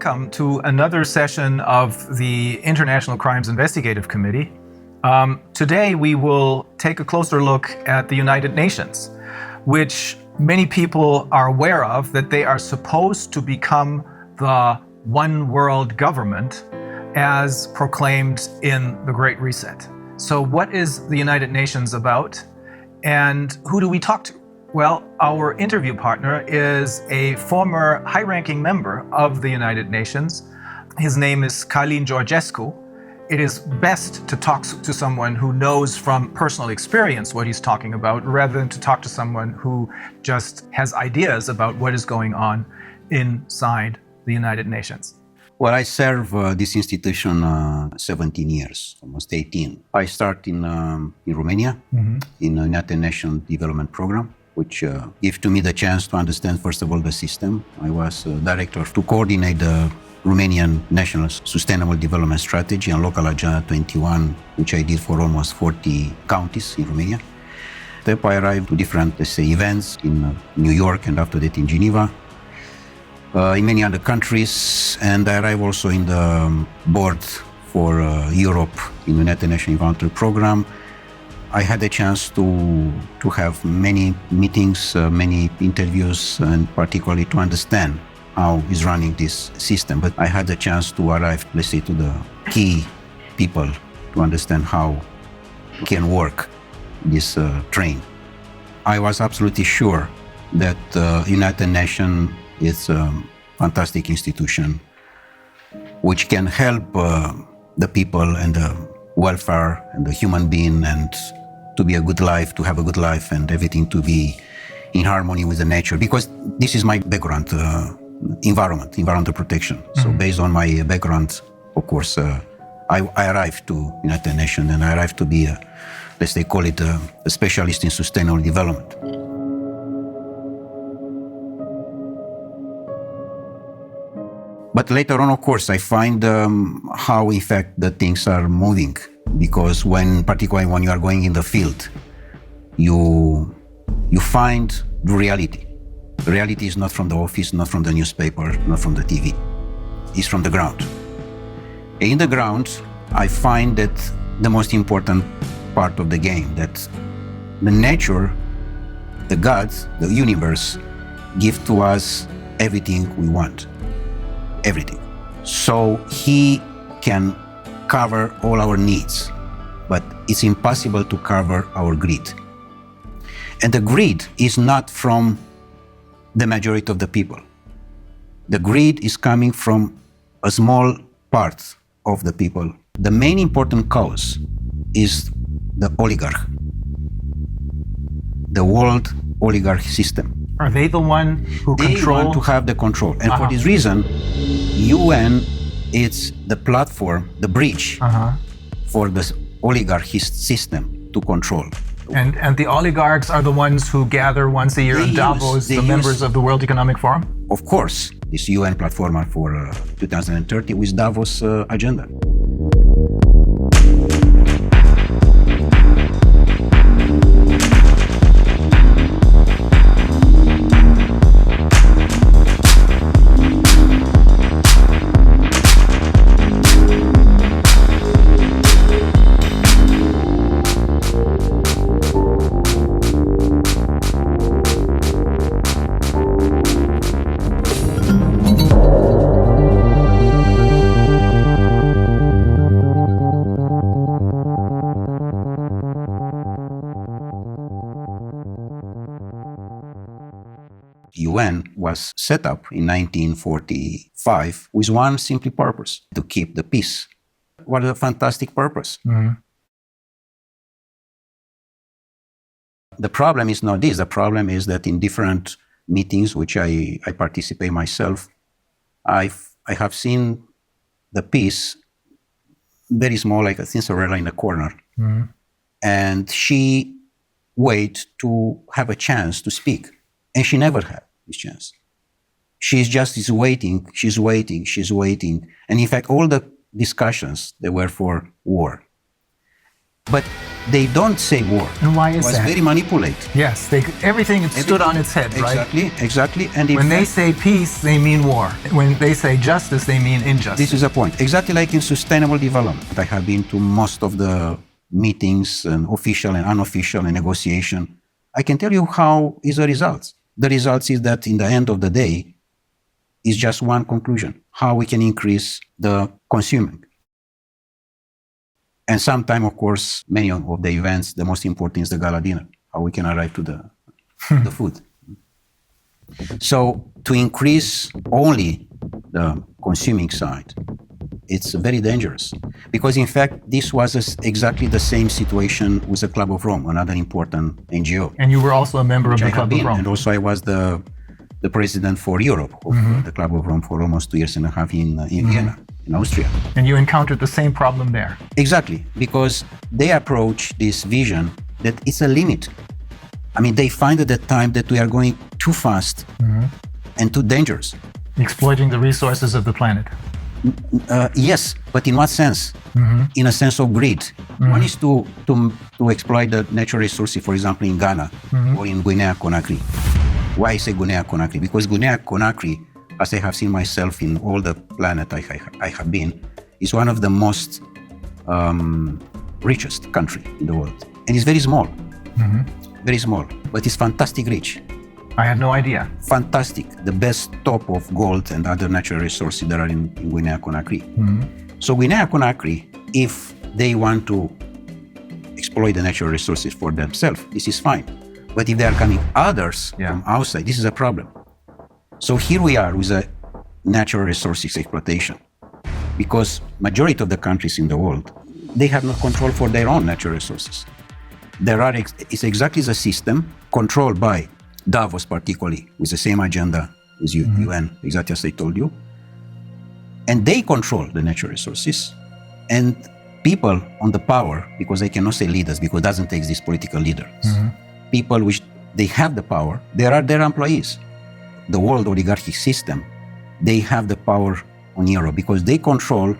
welcome to another session of the International Crimes Investigative Committee. Today we will take a closer look at the United Nations, which many people are aware of, that they are supposed to become the one world government as proclaimed in the Great Reset. So what is the United Nations about, and who do we talk to? Well, our interview partner is a former high-ranking member of the United Nations. His name is Călin Georgescu. It is best to talk to someone who knows from personal experience what he's talking about, rather than to talk to someone who just has ideas about what is going on inside the United Nations. Well, I serve this institution 17 years, almost 18. I started in Romania, in the United Nations Development Program, which gave to me the chance to understand, first of all, the system. I was director to coordinate the Romanian National Sustainable Development Strategy and Local Agenda 21, which I did for almost 40 counties in Romania. Then I arrived to different, let's say, events in New York and after that in Geneva, in many other countries, and I arrived also in the board for Europe in the United Nations Environmental Program. I had a chance to have many meetings, many interviews, and particularly to understand how is running this system. But I had the chance to arrive, let's say, to the key people to understand how can work this train. I was absolutely sure that United Nations is a fantastic institution which can help the people and the welfare and the human being, and to be a good life, to have a good life, and everything to be in harmony with the nature. Because this is my background, environmental protection. So based on my background, of course, I arrived to United Nations, and I arrived to be, let's say, call it a specialist in sustainable development. But later on, of course, I find how, in fact, the things are moving. Because particularly when you are going in the field, you find the reality. The reality is not from the office, not from the newspaper, not from the TV. It's from the ground. In the ground, I find that the most important part of the game, that the nature, the gods, the universe, give to us everything we want. Everything. So he can cover all our needs, but it's impossible to cover our greed. And the greed is not from the majority of the people. The greed is coming from a small part of the people. The main important cause is the oligarch, the world oligarch system. Are they the one who control? They want to have the control. And for this reason, UN is the platform, the bridge for the oligarchy system to control. And the oligarchs are the ones who gather once a year in Davos, the members of the World Economic Forum? Of course, this UN platform for 2030 with Davos agenda. UN was set up in 1945 with one simple purpose: to keep the peace. What a fantastic purpose. The problem is not this. The problem is that in different meetings, which I participate myself, I have seen the peace very small, like a Cinderella in a corner. And she wait to have a chance to speak. And she never had this chance. She's waiting, she's waiting. And in fact, all the discussions, they were for war. But they don't say war. And why is It was that? very manipulated. Yes, everything stood on its head, right? Exactly. And in When they fact, say peace, they mean war. When they say justice, they mean injustice. this is the point. Exactly like in sustainable development. I have been to most of the meetings, and official and unofficial, and negotiation. I can tell you how is the results. The results is that in the end of the day, is just one conclusion: how we can increase the consuming. And sometime, of course, many of the events, the most important is the gala dinner, how we can arrive to the food. So to increase only the consuming side, it's very dangerous. Because in fact, this was exactly the same situation with the Club of Rome, another important NGO. And you were also a member of the I have Club of been, Rome. and also I was the president for Europe of the Club of Rome for almost 2 years and a half in Vienna, in Austria. And you encountered the same problem there. Exactly, because they approach this vision that it's a limit. I mean, they find at that time that we are going too fast and too dangerous. Exploiting the resources of the planet. Yes, but in what sense? In a sense of greed. One is to exploit the natural resources, for example, in Ghana or in Guinea-Conakry. Why I say Guinea-Conakry? Because Guinea-Conakry, as I have seen myself in all the planet I have been, is one of the most richest country in the world. And it's very small. Very small, but it's fantastic rich. I had no idea. Fantastic, the best top of gold and other natural resources that are in Guinea-Conakry. So Guinea-Conakry, if they want to exploit the natural resources for themselves, this is fine. But if they are coming others from outside, this is a problem. So here we are with a natural resources exploitation, because majority of the countries in the world, they have no control for their own natural resources. It's exactly the system controlled by Davos, particularly, with the same agenda as UN, exactly as I told you. And they control the natural resources. And people on the power, because I cannot say leaders, because it doesn't take these political leaders. People which they have the power, they are their employees. The world oligarchic system, they have the power on Europe because they control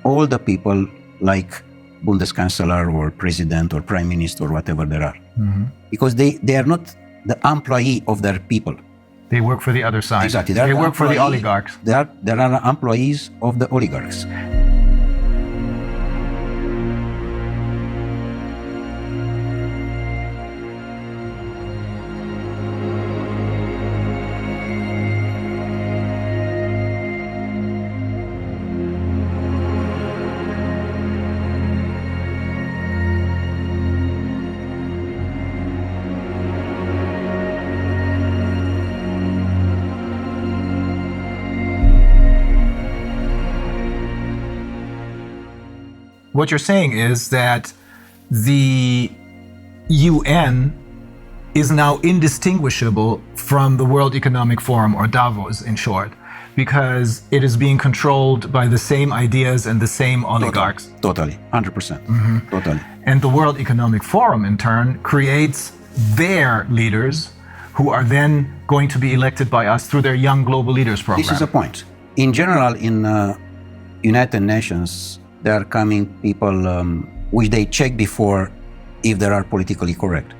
all the people like Bundeskanzler or president or prime minister or whatever there are. Because they are not the employee of their people. They work for the other side. Exactly. They work for the oligarchs. They are employees of the oligarchs. What you're saying is that the UN is now indistinguishable from the World Economic Forum, or Davos in short, because it is being controlled by the same ideas and the same oligarchs. Totally, 100%. Totally. And the World Economic Forum, in turn, creates their leaders who are then going to be elected by us through their Young Global Leaders program. This is the point. In general, in United Nations, there are coming people which they check before if they are politically correct.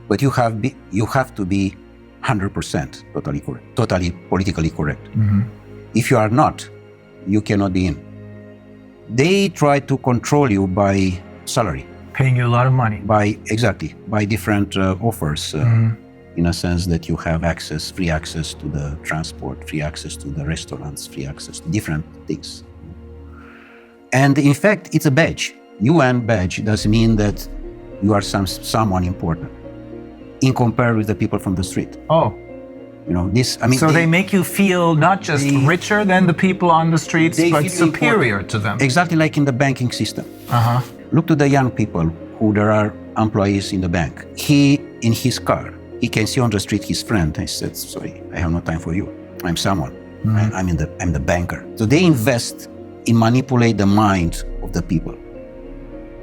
But you have to be 100% totally correct, totally politically correct. If you are not, you cannot be in. They try to control you by salary. Paying you a lot of money. By different offers, in a sense that you have free access to the transport, free access to the restaurants, free access to different things. And in fact, it's a badge. UN badge does mean that you are someone important in comparison with the people from the street. Oh. You know, this, I mean. So they make you feel not just richer than the people on the streets, but superior to them. Exactly like in the banking system. Look to the young people who there are employees in the bank. He, in his car, he can see on the street his friend. He said, sorry, I have no time for you. I'm someone. I'm the banker. So they invest in manipulate the mind of the people.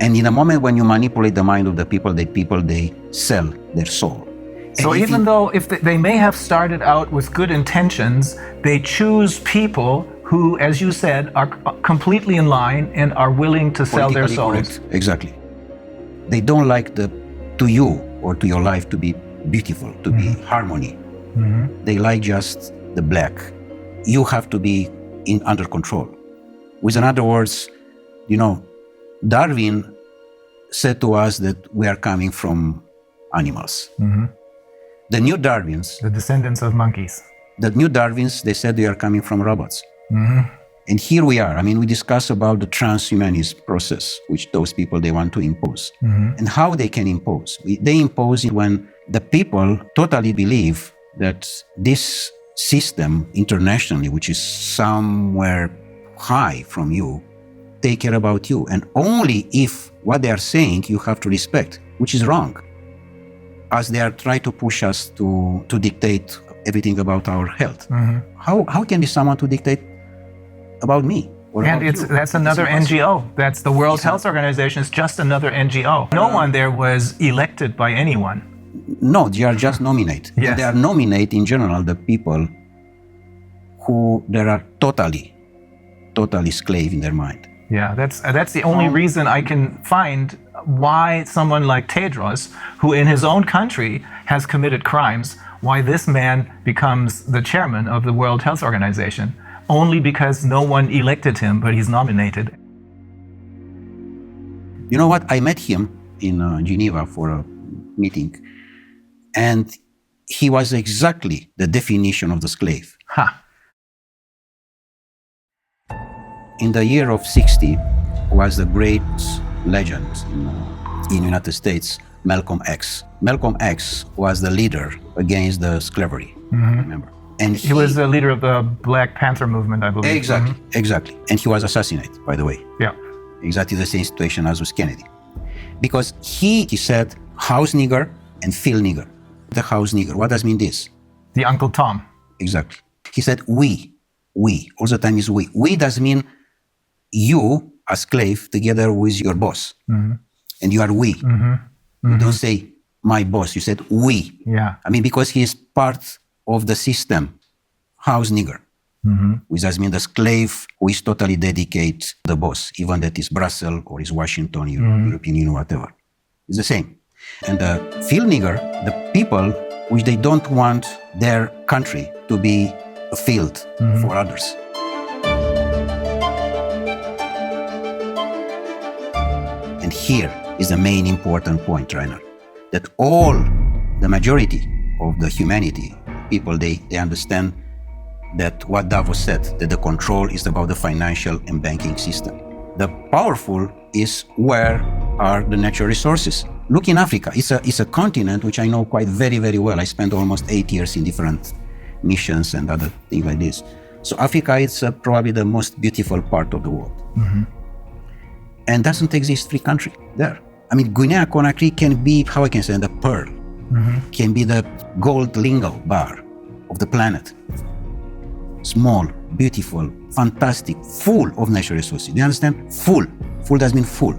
And in a moment when you manipulate the mind of the people, they sell their soul. So even though if they may have started out with good intentions, they choose people who, as you said, are completely in line and are willing to sell their souls. Correct. Exactly. They don't like to you or to your life to be beautiful, to be harmony. They like just the black. You have to be under control. With other words, Darwin said to us that we are coming from animals. The new Darwins, The descendants of monkeys. they said they are coming from robots. And here we are. We discuss about the transhumanist process, which those people, they want to impose. And how they can impose. They impose it when the people totally believe that this system internationally, which is somewhere high from you, take care about you. And only if what they are saying you have to respect, which is wrong. As they are trying to push us to dictate everything about our health. How can be someone to dictate about me? And that's another NGO. That's the World Health Organization. It's just another NGO. No one there was elected by anyone. No, they are just nominate. Yes. And they are nominate in general the people who they are totally slave in their mind. Yeah, that's the only reason I can find why someone like Tedros, who in his own country has committed crimes, why this man becomes the chairman of the World Health Organization. Only because no one elected him, but he's nominated. You know what? I met him in Geneva for a meeting, and he was exactly the definition of the slave. In the year of 60 was the great legend in United States, Malcolm X. Malcolm X was the leader against the slavery, remember? And he was the leader of the Black Panther movement, I believe. Exactly. And he was assassinated, by the way. Yeah. Exactly the same situation as with Kennedy. Because he said house nigger and field nigger. The house nigger, what does mean this? The Uncle Tom. Exactly. He said we, all the time is we. We does mean you, a slave, together with your boss. And you are we. You don't say my boss, you said we. Yeah. Because he is part of the system, house nigger, which does mean the slave who is totally dedicated to the boss, even that is Brussels or is Washington, European Union, whatever. It's the same. And the field nigger, the people which they don't want their country to be a field for others. And here is the main important point, Rainer, that the majority of the humanity, people, they understand that what Davos said, that the control is about the financial and banking system. The powerful is where are the natural resources. Look in Africa. It's a continent which I know quite very, very well. I spent almost 8 years in different missions and other things like this. So Africa is probably the most beautiful part of the world. And doesn't exist free country there. Guinea-Conakry can be, how I can say, the pearl. Can be the gold lingo bar of the planet. Small, beautiful, fantastic, full of natural resources. Do you understand? Full. Full does mean full.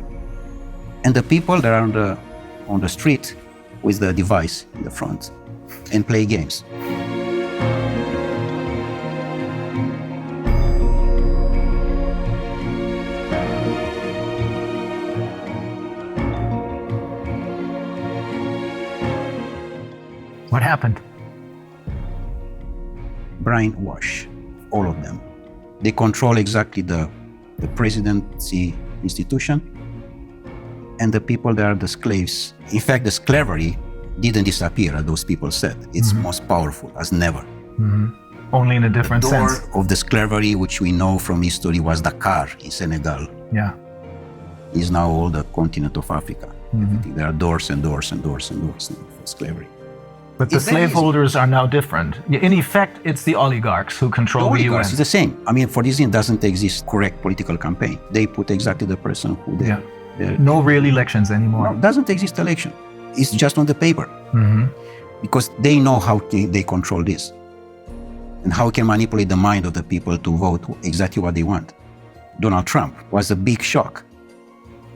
And the people that are on the street with the device in the front and play games. What happened? Brainwash, all of them. They control exactly the presidency institution and the people that are the slaves. In fact, the slavery didn't disappear, as those people said. It's most powerful as never. Only in a different sense. The door of the slavery, which we know from history, was Dakar in Senegal. Yeah. Is now all the continent of Africa. There are doors and doors and doors and doors for slavery. But the slaveholders are now different. In effect, it's the oligarchs who control the UN. It's the same. For this reason, doesn't exist correct political campaign. They put exactly the person who they... No real elections anymore. No, doesn't exist election. It's just on the paper. Because they know how they control this. And how can manipulate the mind of the people to vote exactly what they want. Donald Trump was a big shock.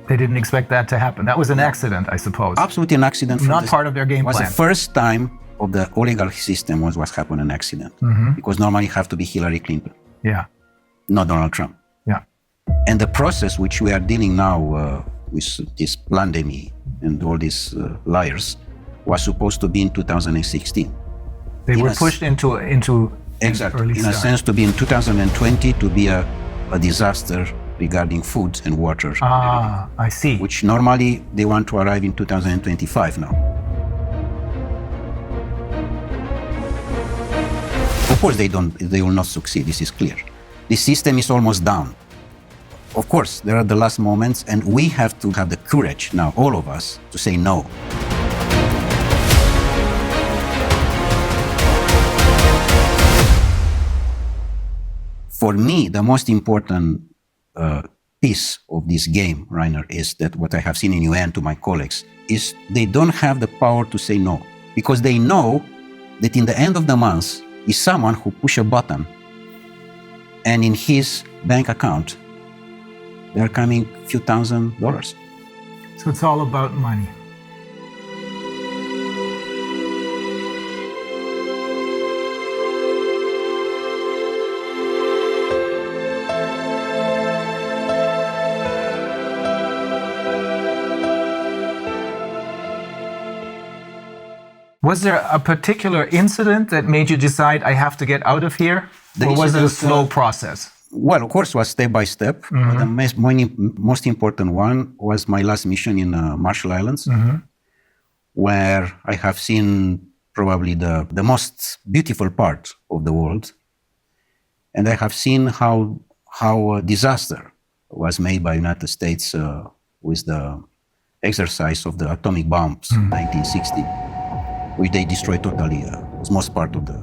They didn't expect that to happen. That was an accident, I suppose. Absolutely an accident. Not part of their game plan. It was the first time of the oligarchy system was happened an accident. Because normally it have to be Hillary Clinton. Yeah. Not Donald Trump. Yeah. And the process which we are dealing now with this pandemic, and all these liars was supposed to be in 2016. They were pushed into exactly early in a start. sense to be in 2020 to be a disaster regarding food and water, I see. which normally they want to arrive in 2025 now. Of course they will not succeed, this is clear. The system is almost down. Of course, there are the last moments, and we have to have the courage now, all of us, to say no. For me, the most important piece of this game, Rainer, is that what I have seen in UN to my colleagues is they don't have the power to say no, because they know that in the end of the month is someone who push a button and in his bank account there are coming few $1,000s. So it's all about money. Was there a particular incident that made you decide, I have to get out of here? Or was it a slow process? Well, of course, it was step by step. But the most important one was my last mission in Marshall Islands, where I have seen probably the most beautiful part of the world. And I have seen how a disaster was made by United States with the exercise of the atomic bombs in 1960, which they destroyed totally most part of the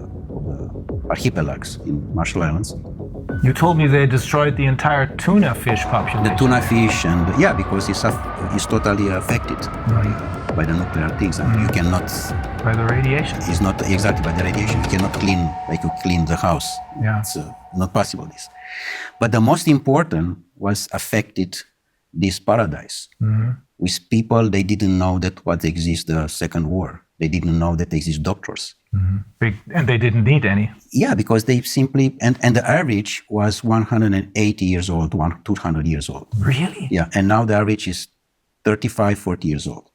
archipelagos in Marshall Islands. You told me they destroyed the entire tuna fish population. The tuna fish, and because it's totally affected by the nuclear things, and you cannot. By the radiation. It's not exactly by the radiation. You cannot clean like you clean the house. Yeah. It's not possible. This, but the most important was affected this paradise with people they didn't know that what exists the Second War. They didn't know that exist doctors. And they didn't need any. Yeah, because they simply, and the average was 180 years old, 200 years old. Really? Yeah, and now the average is 35, 40 years old.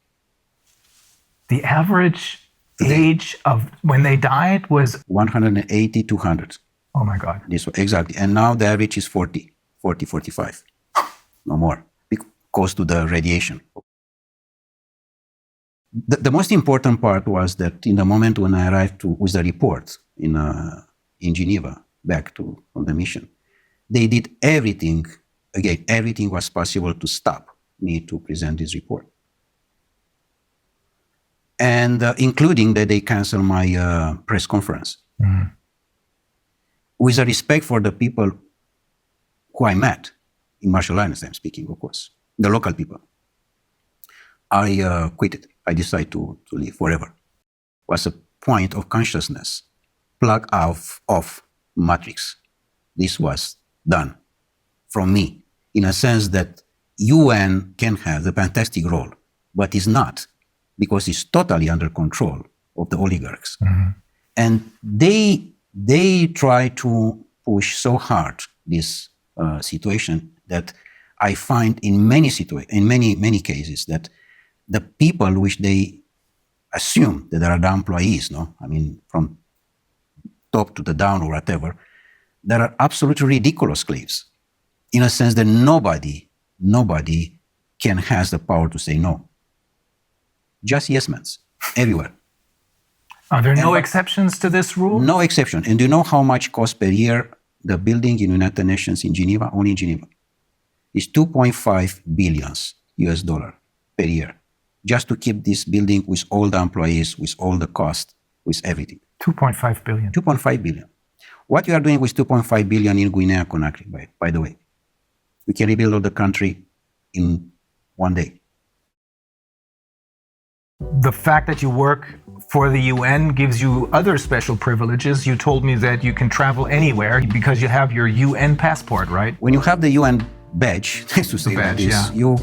The average age of when they died was? 180, 200. Oh my God. This exactly. And now the average is 40, 45. No more, because to the radiation. The most important part was that in the moment when I arrived with the report in Geneva, back from the mission, they did everything, again, everything was possible to stop me to present this report. And including that they canceled my press conference. With a respect for the people who I met, in Marshall Islands I'm speaking, of course, the local people, I quit it. I decided to leave forever. It was a point of consciousness, plug off matrix. This was done from me, in a sense that UN can have the fantastic role, but is not, because it's totally under control of the oligarchs. And they try to push so hard this situation that I find in many cases that the people which they assume that are the employees, from top to the down or whatever, there are absolutely ridiculous slaves, in a sense that nobody can has the power to say no. Just yes men, everywhere. Are there no exceptions to this rule? No exception. And do you know how much costs per year the building in United Nations in Geneva, only in Geneva? It's $2.5 billion US per year. Just to keep this building with all the employees, with all the cost, with everything. 2.5 billion. 2.5 billion. What you are doing with 2.5 billion in Guinea-Conakry, by the way, we can rebuild all the country in one day. The fact that you work for the UN gives you other special privileges. You told me that you can travel anywhere because you have your UN passport, right? When you have the UN badge, to say badge, this, yeah.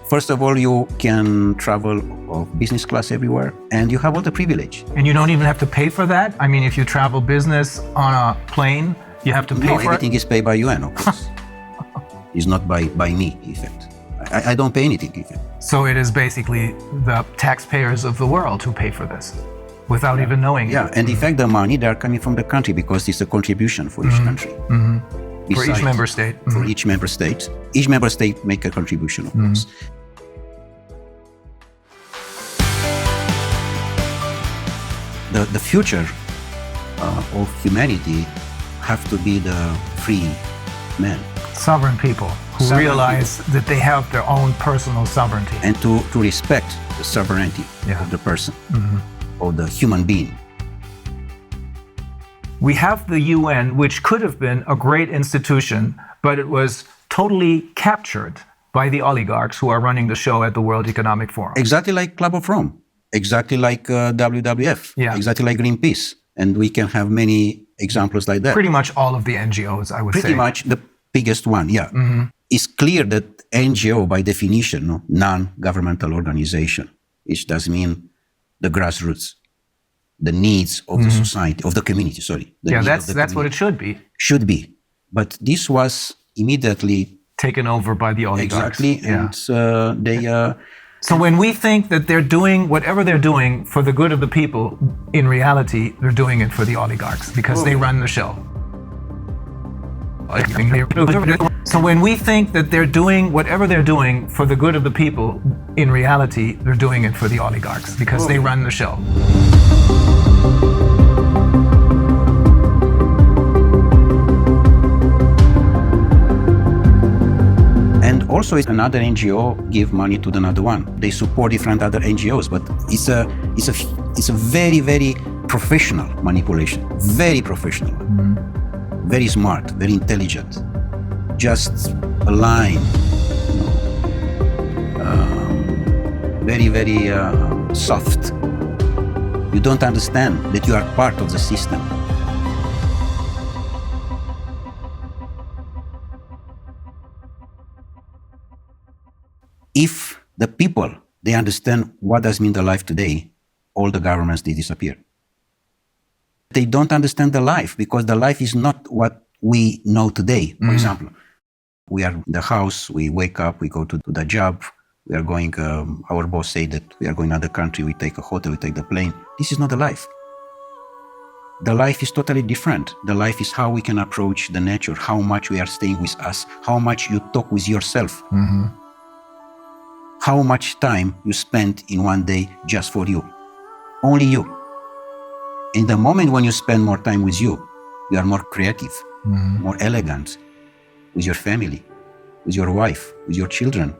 First of all, you can travel of business class everywhere, and you have all the privilege. And you don't even have to pay for that? I mean, if you travel business on a plane, you have to pay for it? No, everything is paid by UN, of course. It's not by me, in fact. I don't pay anything even. So it is basically the taxpayers of the world who pay for this without even knowing Yeah, it. and in fact, the money, they are coming from the country because it's a contribution for each country. For each Besides, member state. For each member state. Each member state make a contribution, of course. The future of humanity have to be the free men. Sovereign people who Sovereign realize that they have their own personal sovereignty. And to respect the sovereignty Yeah. of the person, of the human being. We have the UN, which could have been a great institution, but it was totally captured by the oligarchs who are running the show at the World Economic Forum. Exactly like Club of Rome, exactly like WWF, Yeah. exactly like Greenpeace. And we can have many examples like that. Pretty much all of the NGOs, I would say. Pretty much the biggest one, yeah. It's clear that NGO, by definition, no, non-governmental organization, which does mean the grassroots, the needs of the society, of the community, sorry. The Yeah, needs of the that's what it community. should be. Should be. But this was immediately, Taken over by the oligarchs. exactly, Yeah. and they... So when we think that they're doing whatever they're doing for the good of the people, in reality, they're doing it for the oligarchs because they run the show. So when we think that they're doing whatever they're doing for the good of the people, in reality, they're doing it for the oligarchs because they run the show. And also, it's another NGO give money to another one. They support different other NGOs, but it's a very, very professional manipulation. Very professional, very smart, very intelligent. Just a line, very, very soft. You don't understand that you are part of the system. If the people, they understand what does mean the life today, all the governments, they disappear. They don't understand the life because the life is not what we know today. For example, we are in the house, we wake up, we go to the job, we are going, our boss say that we are going to another country, we take a hotel, we take the plane. This is not the life. The life is totally different. The life is how we can approach the nature, how much we are staying with us, how much you talk with yourself. How much time you spend in one day just for you. Only you. In the moment when you spend more time with you are more creative, more elegant, with your family, with your wife, with your children.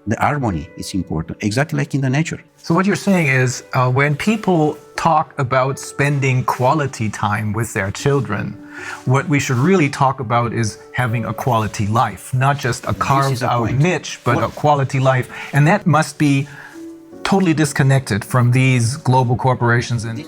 The harmony is important, exactly like in the nature. So what you're saying is when people talk about spending quality time with their children, what we should really talk about is having a quality life, not just a carved out niche, but a quality life. And that must be totally disconnected from these global corporations. And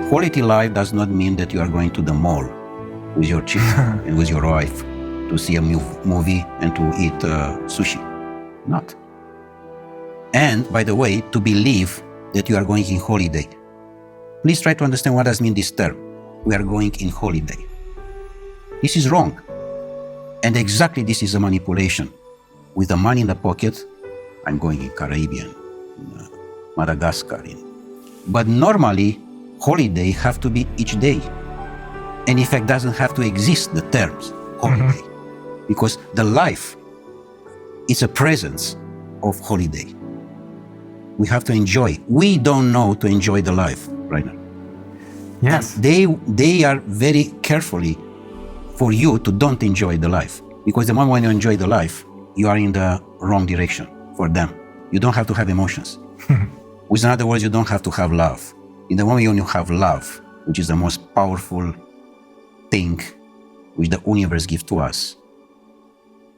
quality life does not mean that you are going to the mall with your children and with your wife to see a movie and to eat sushi. Not. And, by the way, to believe that you are going in holiday. Please try to understand what does mean this term. We are going in holiday. This is wrong. And exactly this is a manipulation. With the money in the pocket, I'm going in Caribbean, in Madagascar. But normally, holiday have to be each day. And in fact, doesn't have to exist, the terms holiday. Because the life is a presence of holiday. We have to enjoy. We don't know to enjoy the life right now. yes, They are very carefully for you to don't enjoy the life. Because the moment when you enjoy the life, you are in the wrong direction for them. You don't have to have emotions. With other words, you don't have to have love. In the moment when you have love, which is the most powerful thing which the universe gives to us,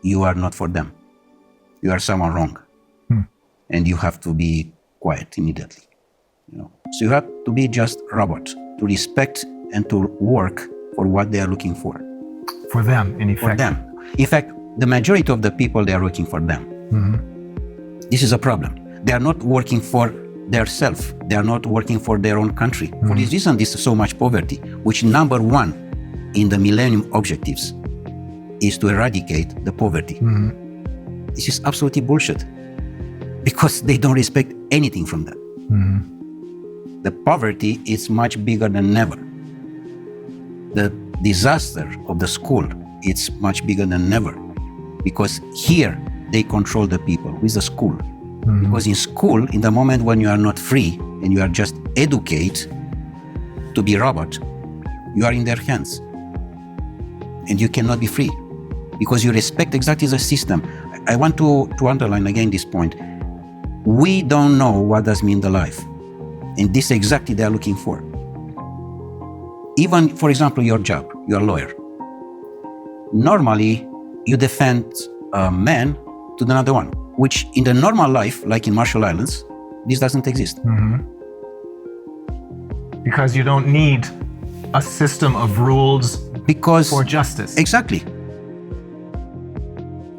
you are not for them. You are someone wrong. And you have to be quiet immediately. So you have to be just robot, to respect and to work for what they are looking for. For them, in effect. For them. In fact, the majority of the people, they are working for them. This is a problem. They are not working for their self. They are not working for their own country. For this reason, this is so much poverty, which number one in the Millennium Objectives is to eradicate the poverty. This is absolutely bullshit, because they don't respect anything from that. The poverty is much bigger than ever. The disaster of the school, it's much bigger than ever, because here they control the people with the school. Because in school, in the moment when you are not free and you are just educated to be robot, you are in their hands and you cannot be free because you respect exactly the system. I want to underline again this point. We don't know what does mean the life, and this exactly they are looking for. Even, for example, your job, you're a lawyer. Normally, you defend a man to another one, which in the normal life, like in Marshall Islands, this doesn't exist. Because you don't need a system of rules for justice. Exactly.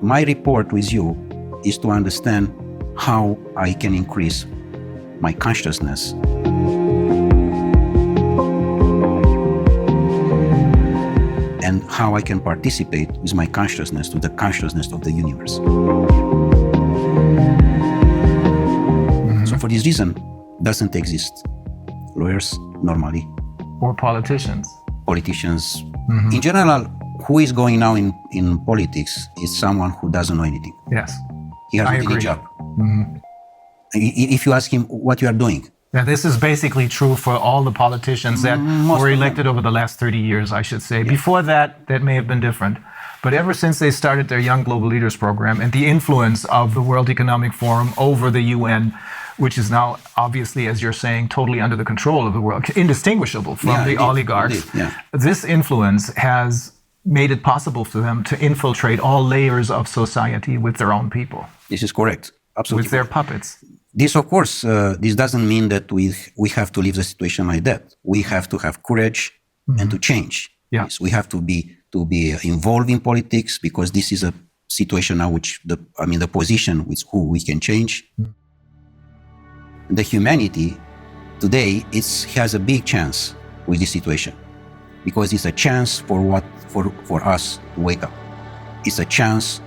My report with you is to understand how I can increase my consciousness. And how I can participate with my consciousness to the consciousness of the universe. So for this reason, doesn't exist lawyers normally. Or politicians. Politicians. In general, who is going now in politics is someone who doesn't know anything. Yes. He has any job. If you ask him what you are doing. Yeah, this is basically true for all the politicians that were elected over the last 30 years, I should say. Before that, that may have been different. But ever since they started their Young Global Leaders program and the influence of the World Economic Forum over the UN, which is now obviously, as you're saying, totally under the control of the world, indistinguishable from the oligarchs, this influence has made it possible for them to infiltrate all layers of society with their own people. This is correct. Absolutely. With their puppets. This, of course, this doesn't mean that we have to leave the situation like that. We have to have courage and to change. Yes, we have to be involved in politics, because this is a situation now which the position with who we can change. The humanity today has a big chance with this situation, because it's a chance for us to wake up. It's a chance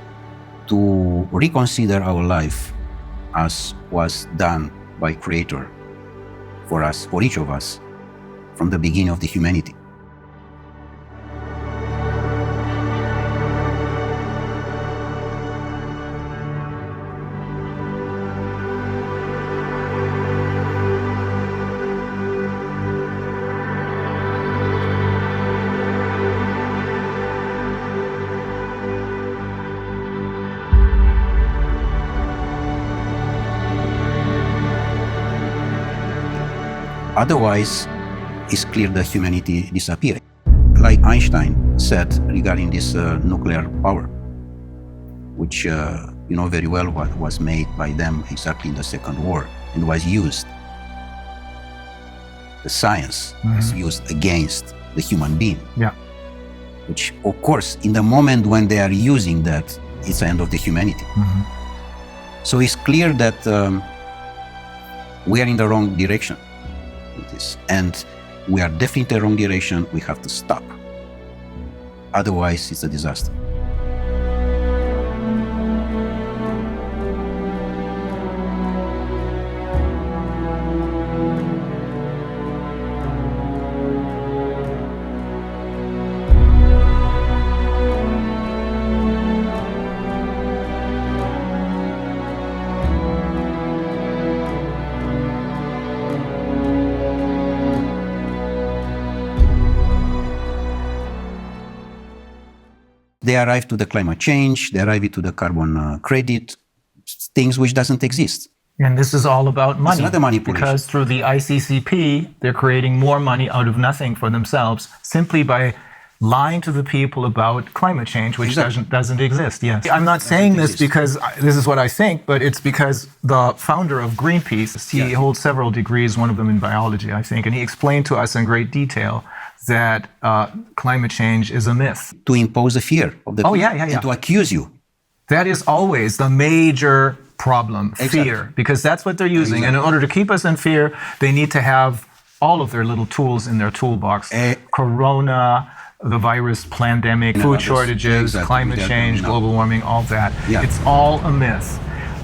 to reconsider our life as was done by Creator for us, for each of us, from the beginning of the humanity. Otherwise, it's clear that humanity disappears. Like Einstein said regarding this nuclear power, which you know very well what was made by them exactly in the Second War and was used. The science was used against the human being. Yeah. Which, of course, in the moment when they are using that, it's the end of the humanity. So it's clear that we are in the wrong direction. And we are definitely in the wrong direction. We have to stop. Otherwise, it's a disaster. They arrive to the climate change, they arrive to the carbon credit, things which doesn't exist. And this is all about money. It's not a manipulation. Because through the ICCP, they're creating more money out of nothing for themselves simply by lying to the people about climate change, which Exactly. doesn't exist. Yes, I'm not saying this because this is what I think, but it's because the founder of Greenpeace, he holds several degrees, one of them in biology, I think, and he explained to us in great detail that climate change is a myth. To impose a fear of the people and to accuse you. That is always the major problem, fear, because that's what they're using. And in order to keep us in fear, they need to have all of their little tools in their toolbox. Corona, the virus, pandemic, food shortages, climate change, global warming, all that. It's all a myth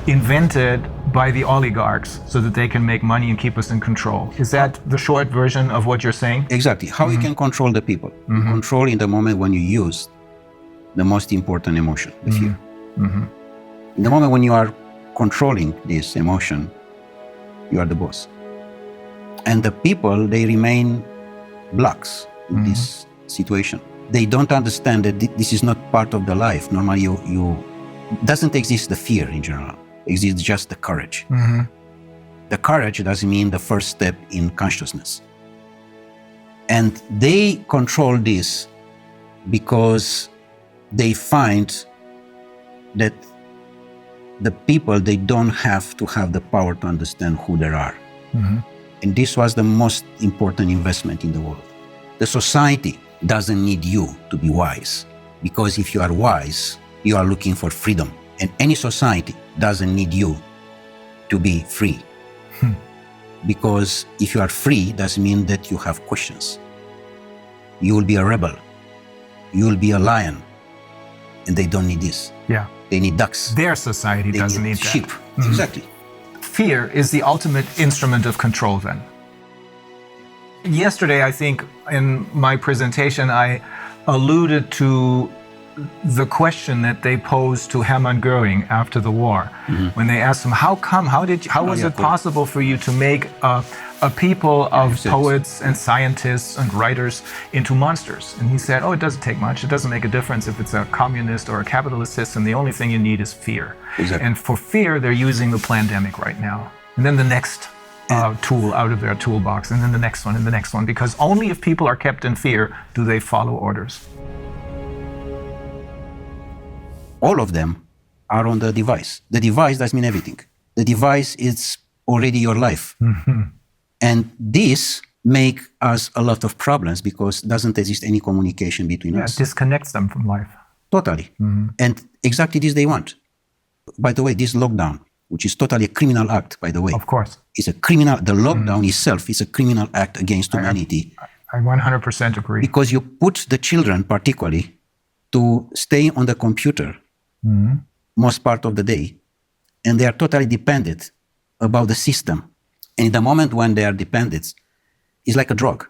invented by the oligarchs so that they can make money and keep us in control. Is that the short version of what you're saying? Exactly. How you can control the people. You control in the moment when you use the most important emotion, the fear. In the moment when you are controlling this emotion, you are the boss. And the people, they remain blocks in this situation. They don't understand that this is not part of the life. Normally, you doesn't exist the fear in general. Exists just the courage. The courage doesn't mean the first step in consciousness. And they control this because they find that the people, they don't have to have the power to understand who they are. And this was the most important investment in the world. The society doesn't need you to be wise, because if you are wise, you are looking for freedom. And any society doesn't need you to be free. Because if you are free, doesn't mean that you have questions. You will be a rebel. You will be a lion. And they don't need this. Yeah. They need ducks. Their society They doesn't need sheep. that. Exactly. Fear is the ultimate instrument of control then. Yesterday, I think in my presentation, I alluded to the question that they posed to Hermann Göring after the war, when they asked him, how was it possible for you to make a people of poets and scientists and writers into monsters? And he said, it doesn't take much. It doesn't make a difference if it's a communist or a capitalist system. The only thing you need is fear. Exactly. And for fear, they're using the pandemic right now. And then the next tool out of their toolbox, and then the next one, and the next one, because only if people are kept in fear do they follow orders. All of them are on the device. The device does mean everything. The device is already your life. And this make us a lot of problems because doesn't exist any communication between us. It disconnects them from life. Totally. And exactly this they want. By the way, this lockdown, which is totally a criminal act, by the way. Of course. Is a criminal, the lockdown itself is a criminal act against humanity. I 100% agree. Because you put the children particularly to stay on the computer most part of the day, and they are totally dependent about the system. And in the moment when they are dependent, it's like a drug.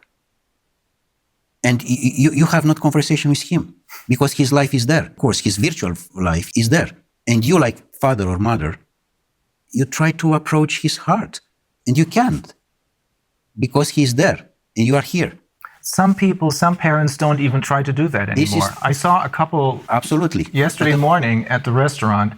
And you have not conversation with him because his life is there. Of course, his virtual life is there. And you, like father or mother, you try to approach his heart, and you can't because he is there and you are here. Some parents don't even try to do that anymore. I saw a couple absolutely yesterday morning at the restaurant,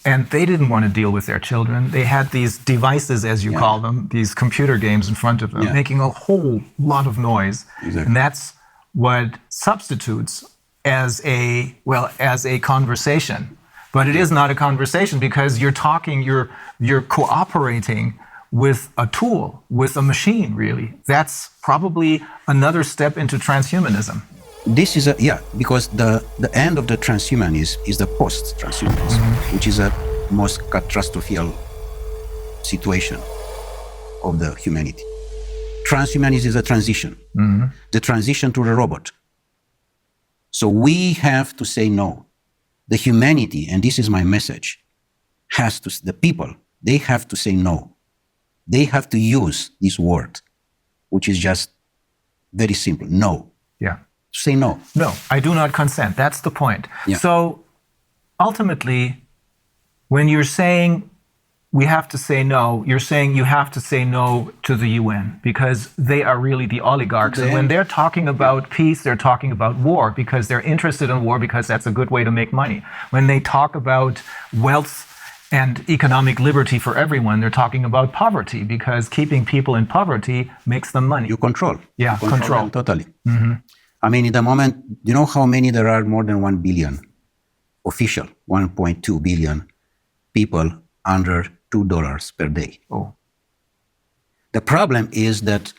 and they didn't want to deal with their children. They had these devices, as you call them, these computer games in front of them, making a whole lot of noise. Exactly. And that's what substitutes as a conversation. But it is not a conversation because you're talking, you're cooperating with a tool, with a machine, really. That's probably another step into transhumanism. This is because the end of the transhumanism is the post-transhumanism, which is a most catastrophic situation of the humanity. Transhumanism is a transition, the transition to the robot. So we have to say no. The humanity, and this is my message, the people, they have to say no. They have to use this word, which is just very simple, no. Yeah. Say no. No, I do not consent. That's the point. Yeah. So ultimately, when you're saying we have to say no, you're saying you have to say no to the UN because they are really the oligarchs. And when they're talking about peace, they're talking about war because they're interested in war because that's a good way to make money. When they talk about wealth and economic liberty for everyone, they're talking about poverty because keeping people in poverty makes them money. You control. Yeah, you control them totally. I mean, in the moment, you know how many there are? More than 1 billion official, 1.2 billion people under $2 per day. Oh. The problem is that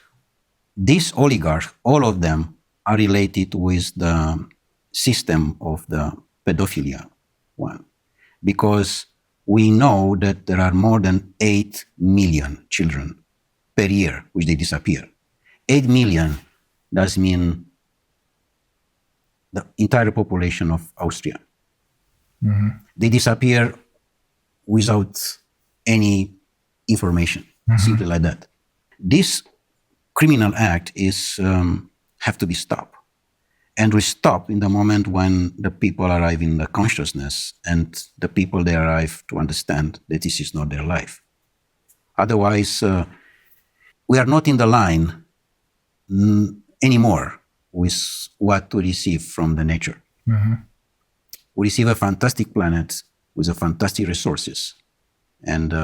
these oligarchs, all of them, are related with the system of the pedophilia one. Because we know that there are more than 8 million children per year which they disappear. 8 million does mean the entire population of Austria. Mm-hmm. They disappear without any information, simply like that. This criminal act is have to be stopped. And we stop in the moment when the people arrive in the consciousness and the people they arrive to understand that this is not their life. Otherwise, we are not in the line anymore with what to receive from the nature. Mm-hmm. We receive a fantastic planet with a fantastic resources, and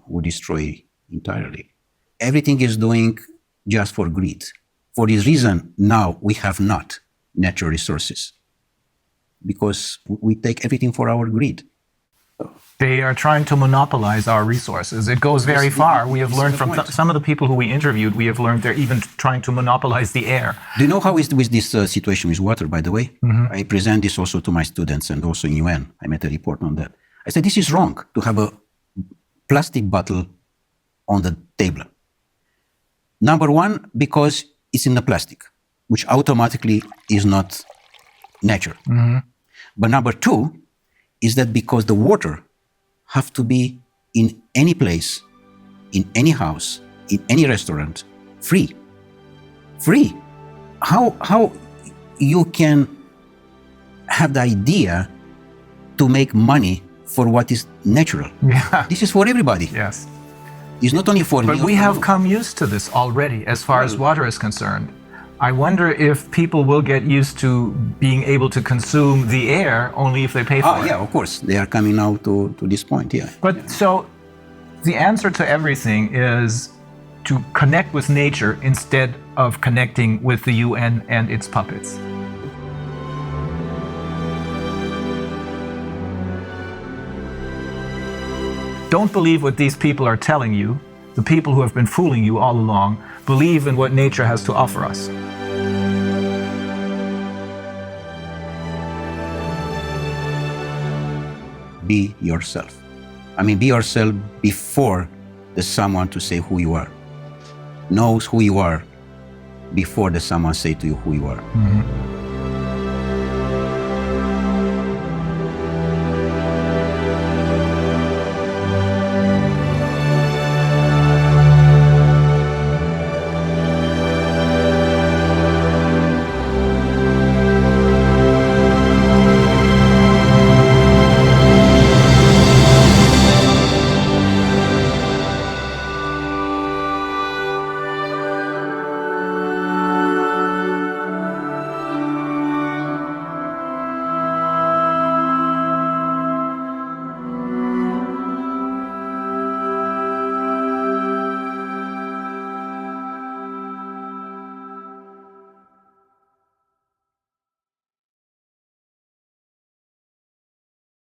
we destroy entirely. Everything is doing just for greed. For this reason, now we have not natural resources because we take everything for our greed. They are trying to monopolize our resources. It goes very far. We have learned from some of the people who we interviewed, we have learned they're even trying to monopolize the air. Do you know how is with this situation with water, by the way? Mm-hmm. I present this also to my students and also in UN. I made a report on that. I said, this is wrong to have a plastic bottle on the table. Number one, because it's in the plastic, which automatically is not nature. Mm-hmm. But number two is that because the water have to be in any place, in any house, in any restaurant, free. Free. How you can have the idea to make money for what is natural? Yeah. This is for everybody. Yes. It's not only for me. But we have come used to this already as far as water is concerned. I wonder if people will get used to being able to consume the air only if they pay for it. Yeah, of course. They are coming now to this point, yeah. But so the answer to everything is to connect with nature instead of connecting with the UN and its puppets. Don't believe what these people are telling you. The people who have been fooling you all along believe in what nature has to offer us. Be yourself. I mean, be yourself before there's someone to say who you are. Knows who you are before there's someone say to you who you are. Mm-hmm.